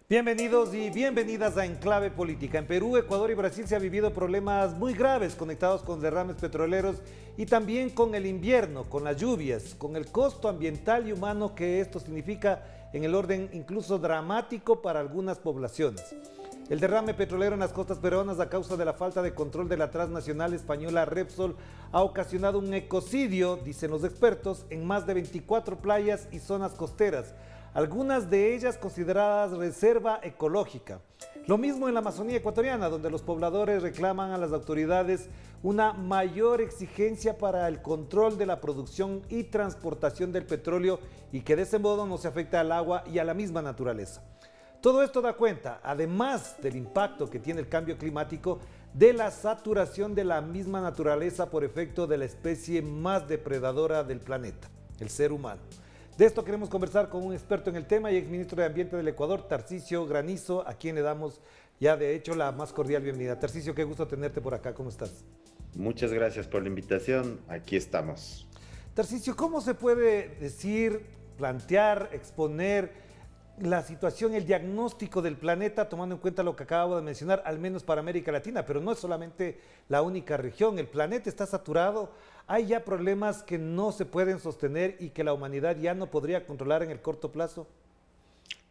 Bienvenidos y bienvenidas a Enclave Política. En Perú, Ecuador y Brasil se han vivido problemas muy graves conectados con derrames petroleros y también con el invierno, con las lluvias, con el costo ambiental y humano que esto significa en el orden incluso dramático para algunas poblaciones. El derrame petrolero en las costas peruanas a causa de la falta de control de la transnacional española Repsol ha ocasionado un ecocidio, dicen los expertos, en más de 24 playas y zonas costeras, algunas de ellas consideradas reserva ecológica. Lo mismo en la Amazonía ecuatoriana, donde los pobladores reclaman a las autoridades una mayor exigencia para el control de la producción y transportación del petróleo y que de ese modo no se afecte al agua y a la misma naturaleza. Todo esto da cuenta, además del impacto que tiene el cambio climático, de la saturación de la misma naturaleza por efecto de la especie más depredadora del planeta, el ser humano. De esto queremos conversar con un experto en el tema y exministro de Ambiente del Ecuador, Tarcisio Granizo, a quien le damos ya de hecho la más cordial bienvenida. Tarcisio, qué gusto tenerte por acá, ¿cómo estás? Muchas gracias por la invitación, aquí estamos. Tarcisio, ¿cómo se puede decir, plantear, exponer la situación, el diagnóstico del planeta, tomando en cuenta lo que acabo de mencionar, al menos para América Latina, pero no es solamente la única región, el planeta está saturado, hay ya problemas que no se pueden sostener y que la humanidad ya no podría controlar en el corto plazo?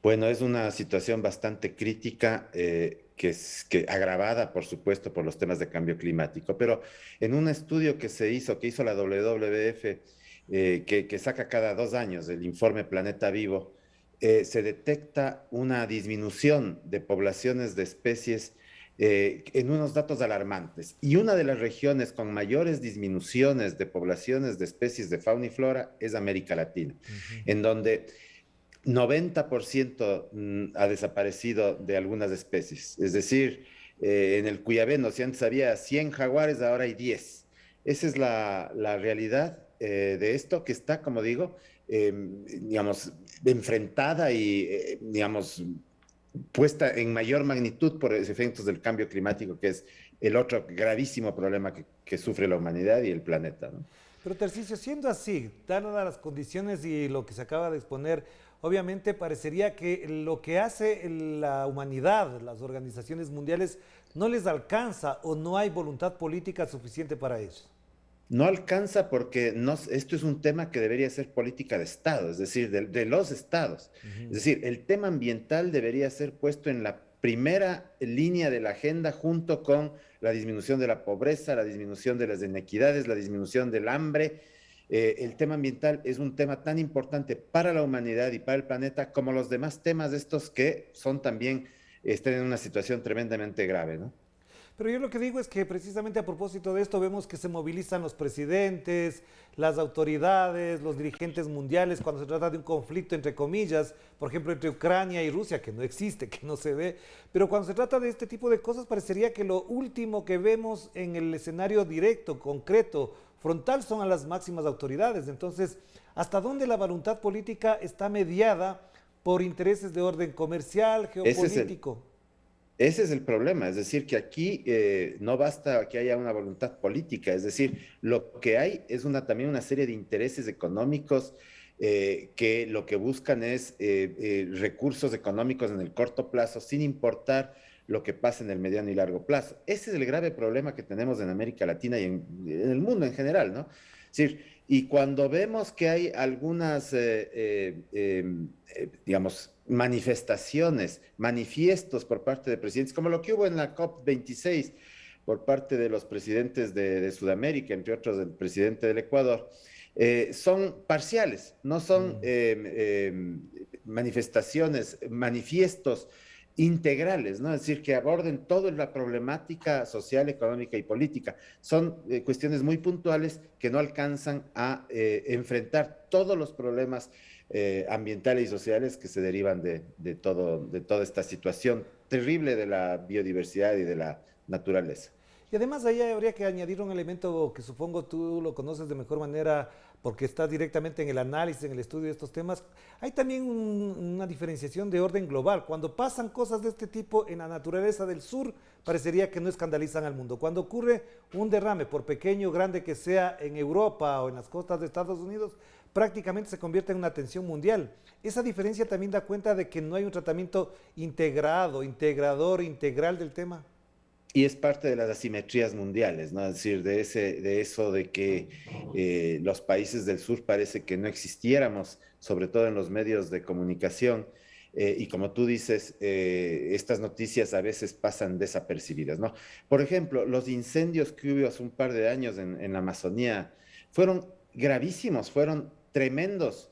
Bueno, es una situación bastante crítica, que agravada, por supuesto, por los temas de cambio climático, pero en un estudio que hizo la WWF, que saca cada 2 años el informe Planeta Vivo, se detecta una disminución de poblaciones de especies en unos datos alarmantes. Y una de las regiones con mayores disminuciones de poblaciones de especies de fauna y flora es América Latina, en donde 90% ha desaparecido de algunas especies. Es decir, en el Cuyabeno, si antes había 100 jaguares, ahora hay 10. Esa es la realidad de esto que está, como digo, digamos, enfrentada y, digamos, puesta en mayor magnitud por los efectos del cambio climático, que es el otro gravísimo problema que sufre la humanidad y el planeta, ¿no? Pero Tarcisio, siendo así, dadas las condiciones y lo que se acaba de exponer, obviamente parecería que lo que hace la humanidad, las organizaciones mundiales, no les alcanza o no hay voluntad política suficiente para ello. No alcanza porque esto es un tema que debería ser política de Estado, es decir, de los estados. Es decir, el tema ambiental debería ser puesto en la primera línea de la agenda junto con la disminución de la pobreza, la disminución de las inequidades, la disminución del hambre. El tema ambiental es un tema tan importante para la humanidad y para el planeta como los demás temas estos que son también, están en una situación tremendamente grave, ¿no? Pero yo lo que digo es que precisamente a propósito de esto vemos que se movilizan los presidentes, las autoridades, los dirigentes mundiales cuando se trata de un conflicto entre comillas, por ejemplo entre Ucrania y Rusia, que no existe, que no se ve, pero cuando se trata de este tipo de cosas parecería que lo último que vemos en el escenario directo, concreto, frontal son a las máximas autoridades. Entonces, ¿hasta dónde la voluntad política está mediada por intereses de orden comercial, Ese es el, geopolítico? Ese es el problema, es decir, que aquí no basta que haya una voluntad política, es decir, lo que hay es también una serie de intereses económicos que lo que buscan es recursos económicos en el corto plazo, sin importar lo que pasa en el mediano y largo plazo. Ese es el grave problema que tenemos en América Latina y en el mundo en general, ¿no? Es decir, y cuando vemos que hay algunas, digamos, manifestaciones, manifiestos por parte de presidentes, como lo que hubo en la COP26 por parte de los presidentes de Sudamérica, entre otros el presidente del Ecuador, son parciales, no son manifestaciones, manifiestos integrales, ¿no? Es decir, que aborden toda la problemática social, económica y política. Son cuestiones muy puntuales que no alcanzan a enfrentar todos los problemas ambientales y sociales que se derivan de toda esta situación terrible de la biodiversidad y de la naturaleza. Y además ahí habría que añadir un elemento que supongo tú lo conoces de mejor manera porque está directamente en el análisis, en el estudio de estos temas, hay también una diferenciación de orden global. Cuando pasan cosas de este tipo en la naturaleza del sur, parecería que no escandalizan al mundo. Cuando ocurre un derrame, por pequeño o grande que sea en Europa o en las costas de Estados Unidos, prácticamente se convierte en una tensión mundial. Esa diferencia también da cuenta de que no hay un tratamiento integrado, integrador, integral del tema. Y es parte de las asimetrías mundiales, ¿no? Es decir, de eso de que los países del sur parece que no existiéramos, sobre todo en los medios de comunicación. Y como tú dices, estas noticias a veces pasan desapercibidas, ¿no? Por ejemplo, los incendios que hubo hace un par de años en la Amazonía fueron gravísimos, fueron tremendos.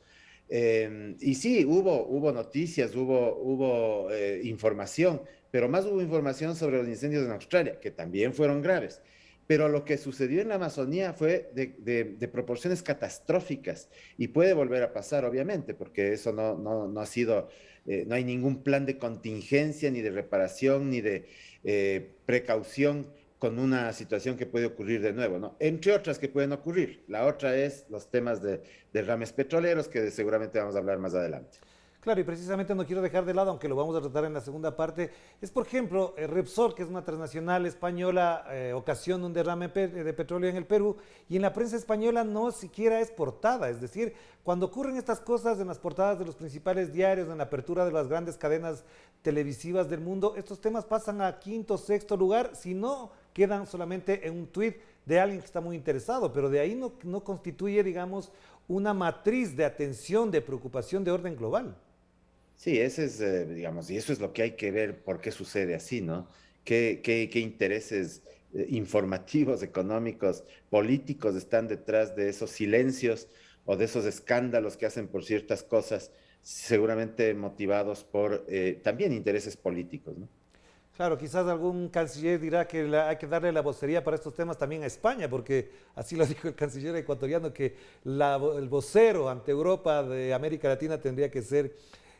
Y sí, hubo noticias, hubo información, pero más hubo información sobre los incendios en Australia, que también fueron graves. Pero lo que sucedió en la Amazonía fue de proporciones catastróficas y puede volver a pasar, obviamente, porque eso no ha sido, no hay ningún plan de contingencia, ni de reparación, ni de precaución con una situación que puede ocurrir de nuevo, ¿no? Entre otras que pueden ocurrir. La otra es los temas de derrames petroleros, que seguramente vamos a hablar más adelante. Claro, y precisamente no quiero dejar de lado, aunque lo vamos a tratar en la segunda parte, es por ejemplo, Repsol, que es una transnacional española, ocasiona un derrame de petróleo en el Perú, y en la prensa española no siquiera es portada, es decir, cuando ocurren estas cosas en las portadas de los principales diarios, en la apertura de las grandes cadenas televisivas del mundo, estos temas pasan a quinto, sexto lugar, si no quedan solamente en un tuit de alguien que está muy interesado, pero de ahí no constituye, digamos, una matriz de atención, de preocupación de orden global. Sí, ese es, digamos, y eso es lo que hay que ver por qué sucede así, ¿no? ¿Qué intereses informativos, económicos, políticos están detrás de esos silencios o de esos escándalos que hacen por ciertas cosas, seguramente motivados por también intereses políticos, ¿no? Claro, quizás algún canciller dirá que hay que darle la vocería para estos temas también a España, porque así lo dijo el canciller ecuatoriano, que el vocero ante Europa de América Latina tendría que ser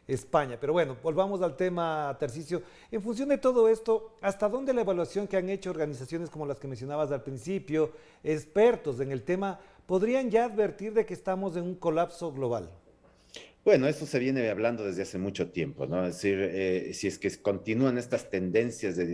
España. Pero bueno, volvamos al tema, Tarcisio. En función de todo esto, ¿hasta dónde la evaluación que han hecho organizaciones como las que mencionabas al principio, expertos en el tema, podrían ya advertir de que estamos en un colapso global? Bueno, eso se viene hablando desde hace mucho tiempo, ¿no? Es decir, si es que continúan estas tendencias de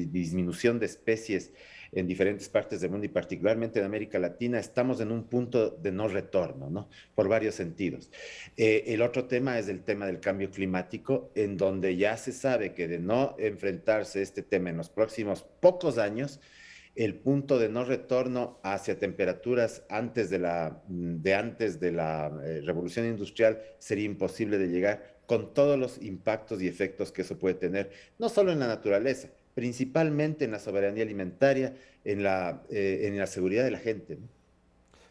disminución de especies en diferentes partes del mundo y particularmente en América Latina, estamos en un punto de no retorno, ¿no? Por varios sentidos. El otro tema es el tema del cambio climático, en donde ya se sabe que de no enfrentarse este tema en los próximos pocos años, el punto de no retorno hacia temperaturas antes de la revolución industrial sería imposible de llegar con todos los impactos y efectos que eso puede tener, no solo en la naturaleza, principalmente en la soberanía alimentaria, en la seguridad de la gente, ¿no?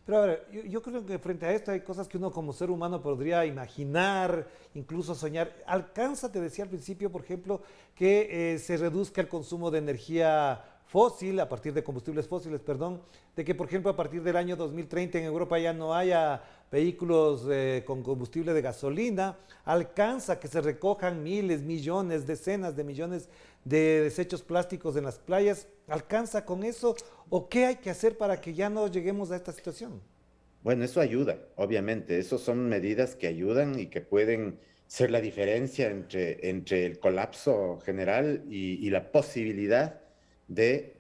Pero a ver, yo creo que frente a esto hay cosas que uno como ser humano podría imaginar, incluso soñar. Alcanza, te decía al principio, por ejemplo, que se reduzca el consumo de energía fósil, a partir de combustibles fósiles, perdón, de que, por ejemplo, a partir del año 2030 en Europa ya no haya vehículos con combustible de gasolina, alcanza que se recojan miles, millones, decenas de millones de desechos plásticos en las playas, ¿alcanza con eso? ¿O qué hay que hacer para que ya no lleguemos a esta situación? Bueno, eso ayuda, obviamente. Esas son medidas que ayudan y que pueden ser la diferencia entre el colapso general y la posibilidad de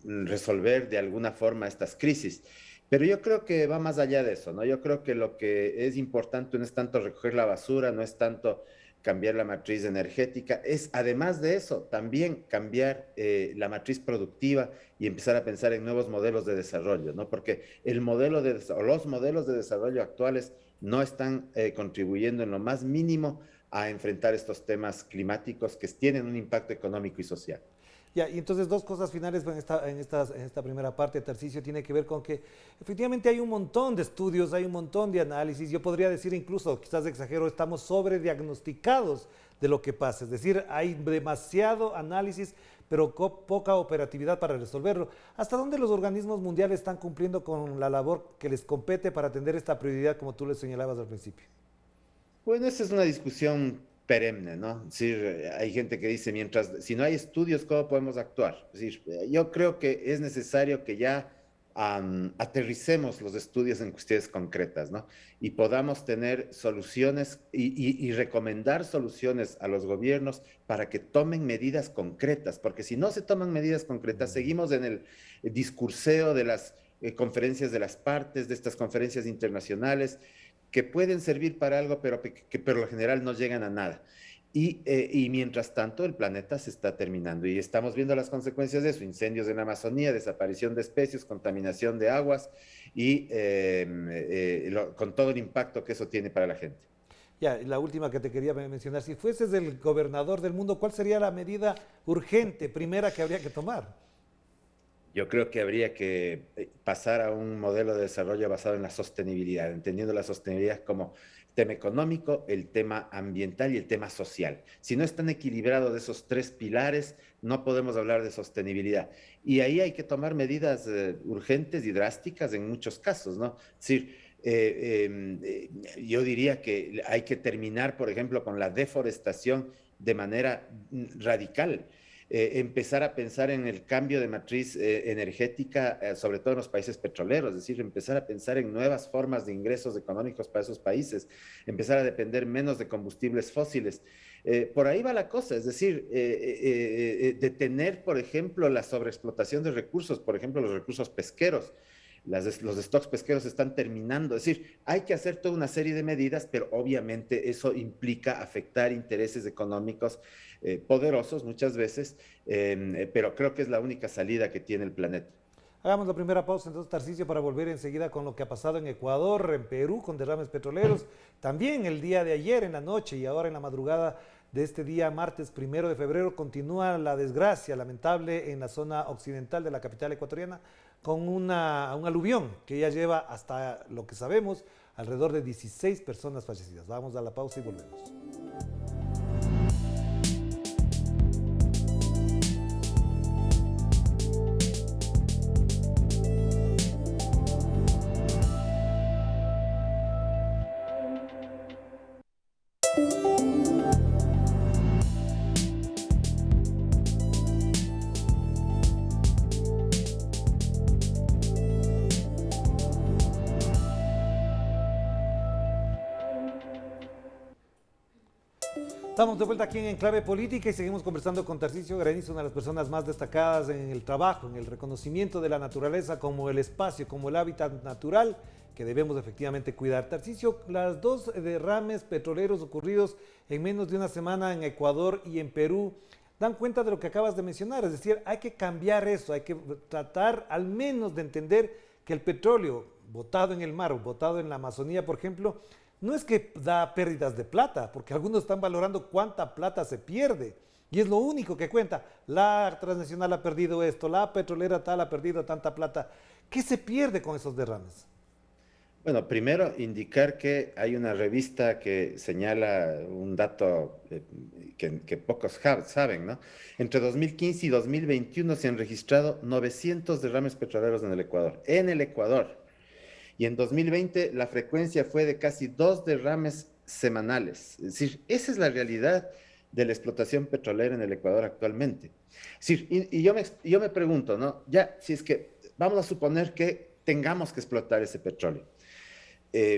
resolver de alguna forma estas crisis. Pero yo creo que va más allá de eso, ¿no? Yo creo que lo que es importante no es tanto recoger la basura, no es tanto cambiar la matriz energética, es además de eso también cambiar la matriz productiva y empezar a pensar en nuevos modelos de desarrollo, ¿no? Porque los modelos de desarrollo actuales no están contribuyendo en lo más mínimo a enfrentar estos temas climáticos que tienen un impacto económico y social. Ya, y entonces dos cosas finales en esta primera parte, Tarcisio, tiene que ver con que efectivamente hay un montón de estudios, hay un montón de análisis, yo podría decir incluso, quizás exagero, estamos sobrediagnosticados de lo que pasa, es decir, hay demasiado análisis, pero poca operatividad para resolverlo. ¿Hasta dónde los organismos mundiales están cumpliendo con la labor que les compete para atender esta prioridad, como tú les señalabas al principio? Bueno, esa es una discusión perenne, ¿no? Es decir, hay gente que dice, si no hay estudios, ¿cómo podemos actuar? Es decir, yo creo que es necesario que ya aterricemos los estudios en cuestiones concretas, ¿no? Y podamos tener soluciones y recomendar soluciones a los gobiernos para que tomen medidas concretas, porque si no se toman medidas concretas, seguimos en el discurseo de las conferencias de las partes, de estas conferencias internacionales, que pueden servir para algo, pero que por lo general no llegan a nada. Y mientras tanto, el planeta se está terminando y estamos viendo las consecuencias de eso: incendios en la Amazonía, desaparición de especies, contaminación de aguas y con todo el impacto que eso tiene para la gente. Ya, la última que te quería mencionar, si fueses el gobernador del mundo, ¿cuál sería la medida urgente, primera que habría que tomar? Yo creo que habría que pasar a un modelo de desarrollo basado en la sostenibilidad, entendiendo la sostenibilidad como el tema económico, el tema ambiental y el tema social. Si no están equilibrados esos tres pilares, no podemos hablar de sostenibilidad. Y ahí hay que tomar medidas urgentes y drásticas en muchos casos, ¿no? Es decir, yo diría que hay que terminar, por ejemplo, con la deforestación de manera radical. Empezar a pensar en el cambio de matriz energética, sobre todo en los países petroleros, es decir, empezar a pensar en nuevas formas de ingresos económicos para esos países, empezar a depender menos de combustibles fósiles. Por ahí va la cosa, es decir, detener, por ejemplo, la sobreexplotación de recursos, por ejemplo, los recursos pesqueros. Los stocks pesqueros están terminando. Es decir, hay que hacer toda una serie de medidas, pero obviamente eso implica afectar intereses económicos poderosos muchas veces, pero creo que es la única salida que tiene el planeta. Hagamos la primera pausa entonces, Tarcisio, para volver enseguida con lo que ha pasado en Ecuador, en Perú, con derrames petroleros. También el día de ayer en la noche y ahora en la madrugada de este día, martes 1 de febrero, continúa la desgracia lamentable en la zona occidental de la capital ecuatoriana con un aluvión que ya lleva, hasta lo que sabemos, alrededor de 16 personas fallecidas. Vamos a la pausa y volvemos. Estamos de vuelta aquí en Enclave Política y seguimos conversando con Tarcisio Granizo, una de las personas más destacadas en el trabajo, en el reconocimiento de la naturaleza como el espacio, como el hábitat natural que debemos efectivamente cuidar. Tarcisio, las dos derrames petroleros ocurridos en menos de una semana en Ecuador y en Perú dan cuenta de lo que acabas de mencionar, es decir, hay que cambiar eso, hay que tratar al menos de entender que el petróleo botado en el mar o botado en la Amazonía, por ejemplo, no es que da pérdidas de plata, porque algunos están valorando cuánta plata se pierde. Y es lo único que cuenta. La transnacional ha perdido esto, la petrolera tal ha perdido tanta plata. ¿Qué se pierde con esos derrames? Bueno, primero indicar que hay una revista que señala un dato que pocos saben, ¿no? Entre 2015 y 2021 se han registrado 900 derrames petroleros en el Ecuador. En el Ecuador. Y en 2020 la frecuencia fue de casi 2 derrames semanales. Es decir, esa es la realidad de la explotación petrolera en el Ecuador actualmente. Es decir, y yo me pregunto, ¿no? Ya, si es que vamos a suponer que tengamos que explotar ese petróleo.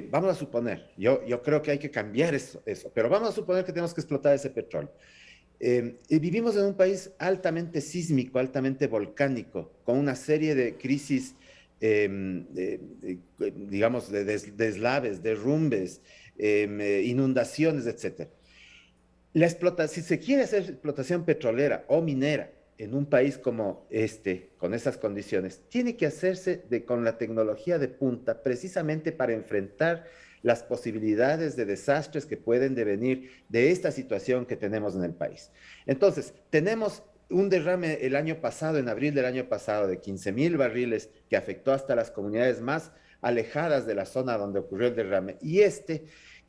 Vamos a suponer, yo creo que hay que cambiar eso, pero vamos a suponer que tenemos que explotar ese petróleo. Y vivimos en un país altamente sísmico, altamente volcánico, con una serie de crisis digamos, de deslaves, derrumbes, inundaciones, etc. Si se quiere hacer explotación petrolera o minera en un país como este, con esas condiciones, tiene que hacerse con la tecnología de punta, precisamente para enfrentar las posibilidades de desastres que pueden devenir de esta situación que tenemos en el país. Entonces, tenemos un derrame el año pasado, en abril del año pasado, de 15,000 barriles que afectó hasta las comunidades más alejadas de la zona donde ocurrió el derrame. Y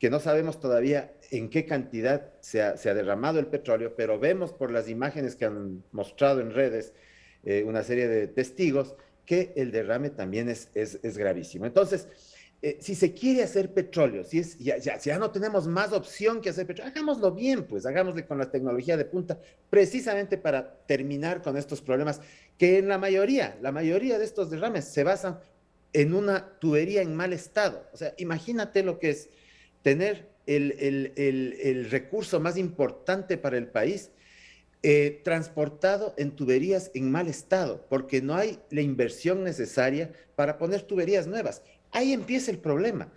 que no sabemos todavía en qué cantidad se ha derramado el petróleo, pero vemos por las imágenes que han mostrado en redes una serie de testigos que el derrame también es gravísimo. Entonces, si se quiere hacer petróleo, si ya no tenemos más opción que hacer petróleo, hagámoslo bien, pues hagámoslo con la tecnología de punta, precisamente para terminar con estos problemas que en la mayoría de estos derrames se basan en una tubería en mal estado. O sea, imagínate lo que es tener el recurso más importante para el país transportado en tuberías en mal estado, porque no hay la inversión necesaria para poner tuberías nuevas. Ahí empieza el problema.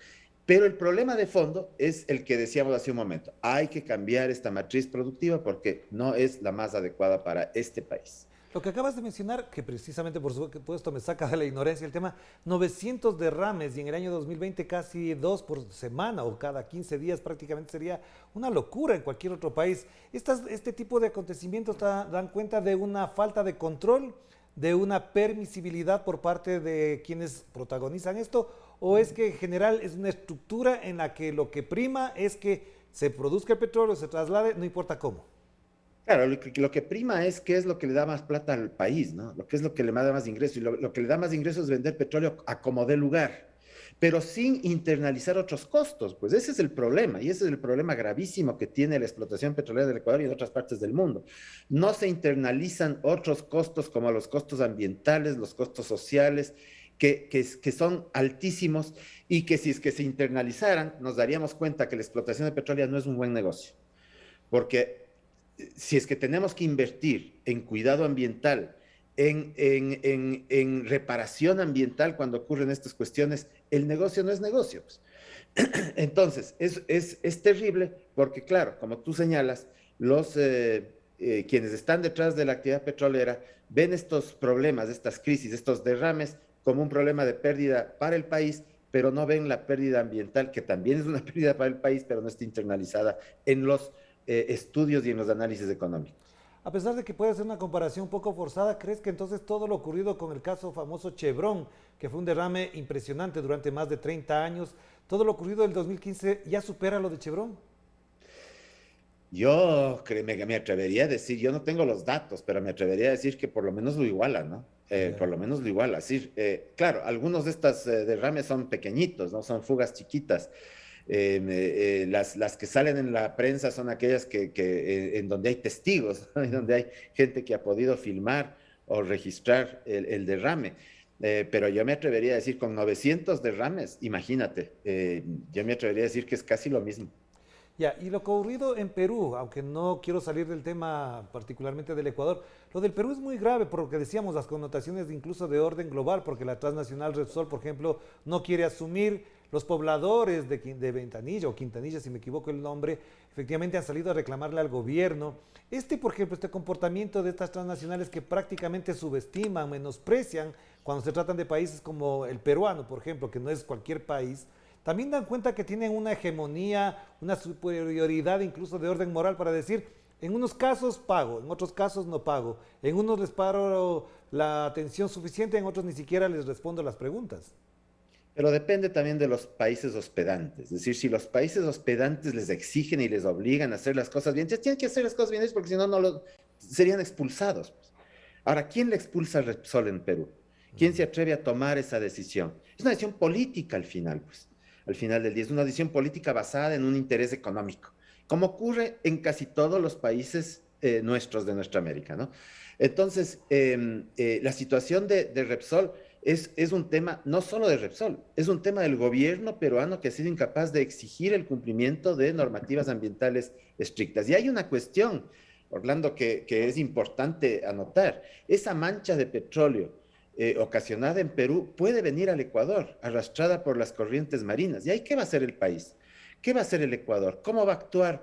Pero el problema de fondo es el que decíamos hace un momento. Hay que cambiar esta matriz productiva porque no es la más adecuada para este país. Lo que acabas de mencionar, que precisamente por supuesto me saca de la ignorancia el tema, 900 derrames y en el año 2020 casi 2 por semana o cada 15 días prácticamente sería una locura en cualquier otro país. Este tipo de acontecimientos dan cuenta de una falta de control, de una permisibilidad por parte de quienes protagonizan esto, o es que en general es una estructura en la que lo que prima es que se produzca el petróleo, se traslade, no importa cómo. Claro, lo que prima es qué es lo que le da más plata al país, ¿no? Lo que es lo que le da más ingresos. Y lo que le da más ingresos es vender petróleo a como dé lugar, pero sin internalizar otros costos. Pues ese es el problema, y ese es el problema gravísimo que tiene la explotación petrolera del Ecuador y en otras partes del mundo. No se internalizan otros costos como los costos ambientales, los costos sociales, que son altísimos y que si es que se internalizaran, nos daríamos cuenta que la explotación de petróleo no es un buen negocio. Porque si es que tenemos que invertir en cuidado ambiental, en reparación ambiental cuando ocurren estas cuestiones, el negocio no es negocio. Pues. Entonces, es terrible porque, claro, como tú señalas, quienes están detrás de la actividad petrolera ven estos problemas, estas crisis, estos derrames como un problema de pérdida para el país, pero no ven la pérdida ambiental, que también es una pérdida para el país, pero no está internalizada en los estudios y en los análisis económicos. A pesar de que puede ser una comparación un poco forzada, ¿crees que entonces todo lo ocurrido con el caso famoso Chevron, que fue un derrame impresionante durante más de 30 años, todo lo ocurrido del 2015 ya supera lo de Chevron? Yo me atrevería a decir, yo no tengo los datos, pero me atrevería a decir que por lo menos lo iguala, ¿no? Por lo menos lo iguala. Sí, claro, algunos de estos derrames son pequeñitos, ¿no? Son fugas chiquitas. Las que salen en la prensa son aquellas en donde hay testigos, ¿no? En donde hay gente que ha podido filmar o registrar el derrame. Pero yo me atrevería a decir, con 900 derrames, imagínate, yo me atrevería a decir que es casi lo mismo. Ya, y lo ocurrido en Perú, aunque no quiero salir del tema particularmente del Ecuador, lo del Perú es muy grave por lo que decíamos, las connotaciones incluso de orden global, porque la transnacional Repsol, por ejemplo, no quiere asumir, los pobladores de Ventanilla o Quintanilla, si me equivoco el nombre, efectivamente han salido a reclamarle al gobierno. Por ejemplo, este comportamiento de estas transnacionales que prácticamente subestiman, menosprecian cuando se tratan de países como el peruano, por ejemplo, que no es cualquier país, también dan cuenta que tienen una hegemonía, una superioridad incluso de orden moral para decir, en unos casos pago, en otros casos no pago, en unos les paro la atención suficiente, en otros ni siquiera les respondo las preguntas. Pero depende también de los países hospedantes. Es decir, si los países hospedantes les exigen y les obligan a hacer las cosas bien, tienen que hacer las cosas bien porque si no, serían expulsados. Pues. Ahora, ¿quién le expulsa a Repsol en Perú? ¿Quién se atreve a tomar esa decisión? Es una decisión política al final, pues. Al final del día, es una decisión política basada en un interés económico, como ocurre en casi todos los países nuestros de nuestra América, ¿no? Entonces, la situación de Repsol es un tema no solo de Repsol, es un tema del gobierno peruano que ha sido incapaz de exigir el cumplimiento de normativas ambientales estrictas. Y hay una cuestión, Orlando, que es importante anotar. Esa mancha de petróleo ocasionada en Perú puede venir al Ecuador, arrastrada por las corrientes marinas. ¿Y ahí qué va a hacer el país? ¿Qué va a hacer el Ecuador? ¿Cómo va a actuar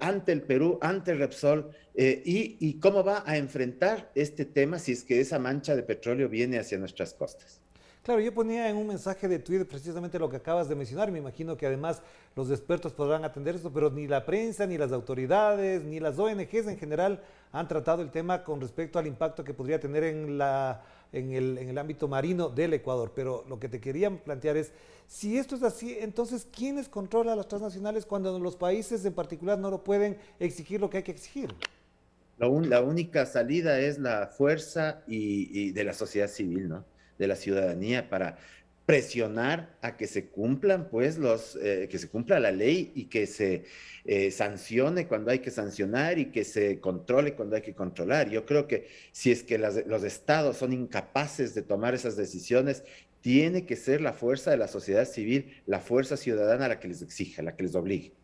ante el Perú, ante Repsol? Y cómo va a enfrentar este tema si es que esa mancha de petróleo viene hacia nuestras costas. Claro, yo ponía en un mensaje de Twitter precisamente lo que acabas de mencionar. Me imagino que además los expertos podrán atender esto, pero ni la prensa, ni las autoridades, ni las ONGs en general han tratado el tema con respecto al impacto que podría tener en el ámbito marino del Ecuador. Pero lo que te quería plantear es, si esto es así, entonces, ¿quiénes controlan las transnacionales cuando los países en particular no lo pueden exigir lo que hay que exigir? La única salida es la fuerza y de la sociedad civil, ¿no? De la ciudadanía presionar a que se cumplan, pues, que se cumpla la ley y que se sancione cuando hay que sancionar y que se controle cuando hay que controlar. Yo creo que si es que los estados son incapaces de tomar esas decisiones, tiene que ser la fuerza de la sociedad civil, la fuerza ciudadana la que les exija, la que les obligue.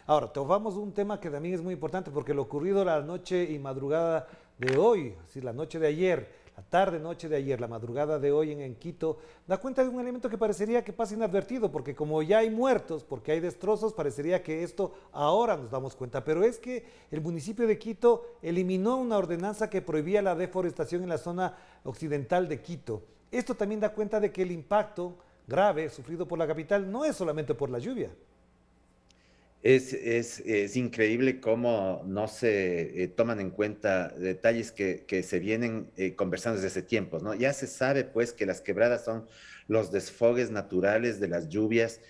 Ahora, tomamos un tema que también es muy importante porque lo ocurrido la noche y madrugada de hoy, es decir, la noche de ayer, la tarde, noche de ayer, la madrugada de hoy en Quito, da cuenta de un elemento que parecería que pasa inadvertido, porque como ya hay muertos, porque hay destrozos, parecería que esto ahora nos damos cuenta, pero es que el municipio de Quito eliminó una ordenanza que prohibía la deforestación en la zona occidental de Quito. Esto también da cuenta de que el impacto grave sufrido por la capital no es solamente por la lluvia. Es increíble cómo no se toman en cuenta detalles que se vienen conversando desde hace tiempos, ¿no? Ya se sabe, pues, que las quebradas son los desfogues naturales de las lluvias,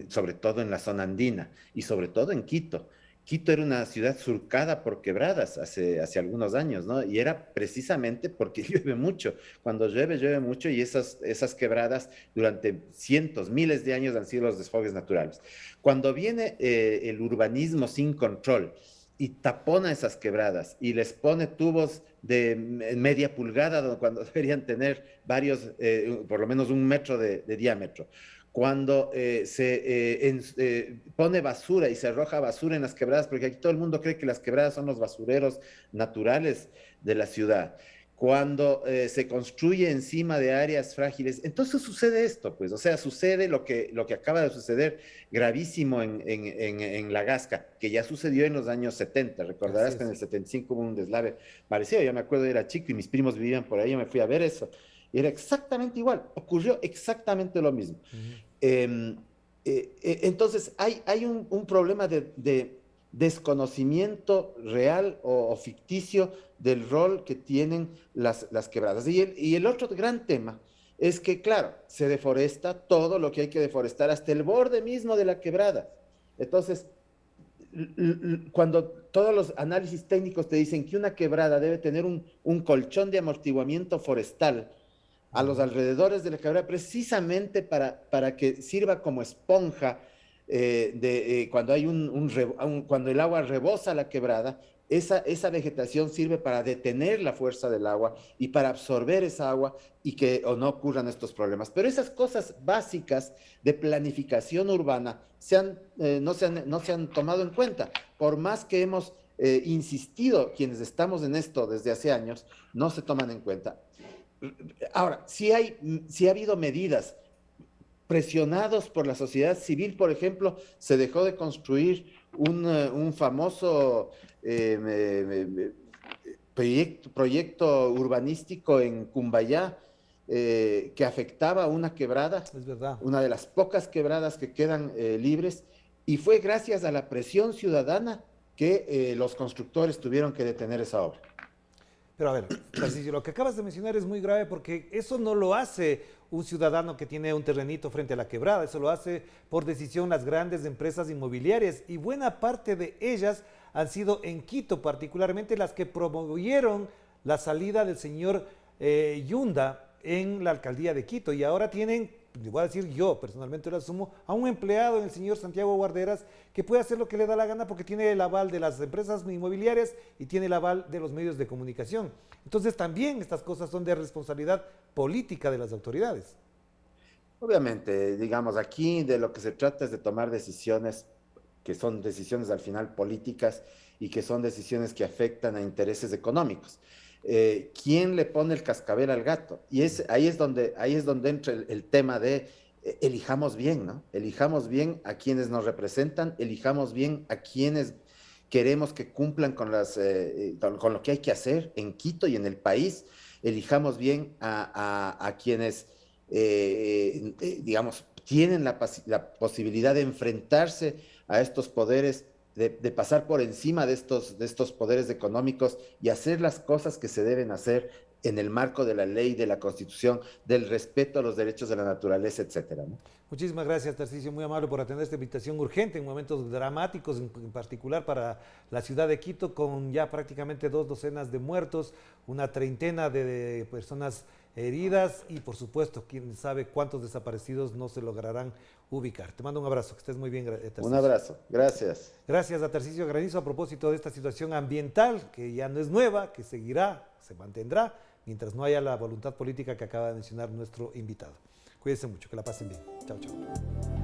sobre todo en la zona andina y sobre todo en Quito. Quito era una ciudad surcada por quebradas hace algunos años, ¿no? Y era precisamente porque llueve mucho. Cuando llueve, llueve mucho y esas quebradas durante cientos, miles de años han sido los desfogues naturales. Cuando viene el urbanismo sin control y tapona esas quebradas y les pone tubos de media pulgada cuando deberían tener varios, por lo menos 1 metro de diámetro, cuando pone basura y se arroja basura en las quebradas, porque aquí todo el mundo cree que las quebradas son los basureros naturales de la ciudad, cuando se construye encima de áreas frágiles, entonces sucede esto, pues, o sea, sucede lo que acaba de suceder gravísimo en La Gasca, que ya sucedió en los años 70, recordarás que en el 75 hubo un deslave parecido, yo me acuerdo, era chico y mis primos vivían por ahí, yo me fui a ver eso, y era exactamente igual, ocurrió exactamente lo mismo. Entonces, hay un problema de desconocimiento real o ficticio del rol que tienen las quebradas. Y el otro gran tema es que, claro, se deforesta todo lo que hay que deforestar, hasta el borde mismo de la quebrada. Entonces, cuando todos los análisis técnicos te dicen que una quebrada debe tener un colchón de amortiguamiento forestal a los alrededores de la quebrada, precisamente para que sirva como esponja cuando hay cuando el agua rebosa la quebrada, esa vegetación sirve para detener la fuerza del agua y para absorber esa agua y que no ocurran estos problemas. Pero esas cosas básicas de planificación urbana no se han tomado en cuenta. Por más que hemos insistido, quienes estamos en esto desde hace años, no se toman en cuenta. Ahora, sí ha habido medidas presionados por la sociedad civil, por ejemplo, se dejó de construir un famoso proyecto urbanístico en Cumbayá que afectaba a una quebrada, Es verdad. una de las pocas quebradas que quedan libres, y fue gracias a la presión ciudadana que los constructores tuvieron que detener esa obra. Pero a ver, Tarcisio, lo que acabas de mencionar es muy grave porque eso no lo hace un ciudadano que tiene un terrenito frente a la quebrada, eso lo hace por decisión las grandes empresas inmobiliarias y buena parte de ellas han sido en Quito, particularmente las que promovieron la salida del señor Yunda en la alcaldía de Quito y ahora tienen, voy a decir yo personalmente lo asumo, a un empleado en el señor Santiago Guarderas que puede hacer lo que le da la gana porque tiene el aval de las empresas inmobiliarias y tiene el aval de los medios de comunicación. Entonces también estas cosas son de responsabilidad política de las autoridades. Obviamente, digamos, aquí de lo que se trata es de tomar decisiones que son decisiones al final políticas y que son decisiones que afectan a intereses económicos. ¿Quién le pone el cascabel al gato? Y ahí es donde entra el tema de elijamos bien, ¿no? Elijamos bien a quienes nos representan, elijamos bien a quienes queremos que cumplan con lo que hay que hacer en Quito y en el país, elijamos bien a quienes, digamos, tienen la posibilidad de enfrentarse a estos poderes, de pasar por encima de estos poderes económicos y hacer las cosas que se deben hacer en el marco de la ley, de la Constitución, del respeto a los derechos de la naturaleza, etcétera, ¿no? Muchísimas gracias, Tarcisio, muy amable por atender esta invitación urgente en momentos dramáticos, en particular para la ciudad de Quito, con ya prácticamente 2 docenas de muertos, una treintena de personas heridas y por supuesto, quién sabe cuántos desaparecidos no se lograrán ubicar. Te mando un abrazo, que estés muy bien, Tarcisio. Un abrazo, gracias. Gracias a Tarcisio Granizo a propósito de esta situación ambiental, que ya no es nueva, que seguirá, se mantendrá, mientras no haya la voluntad política que acaba de mencionar nuestro invitado. Cuídense mucho, que la pasen bien. Chao, chao.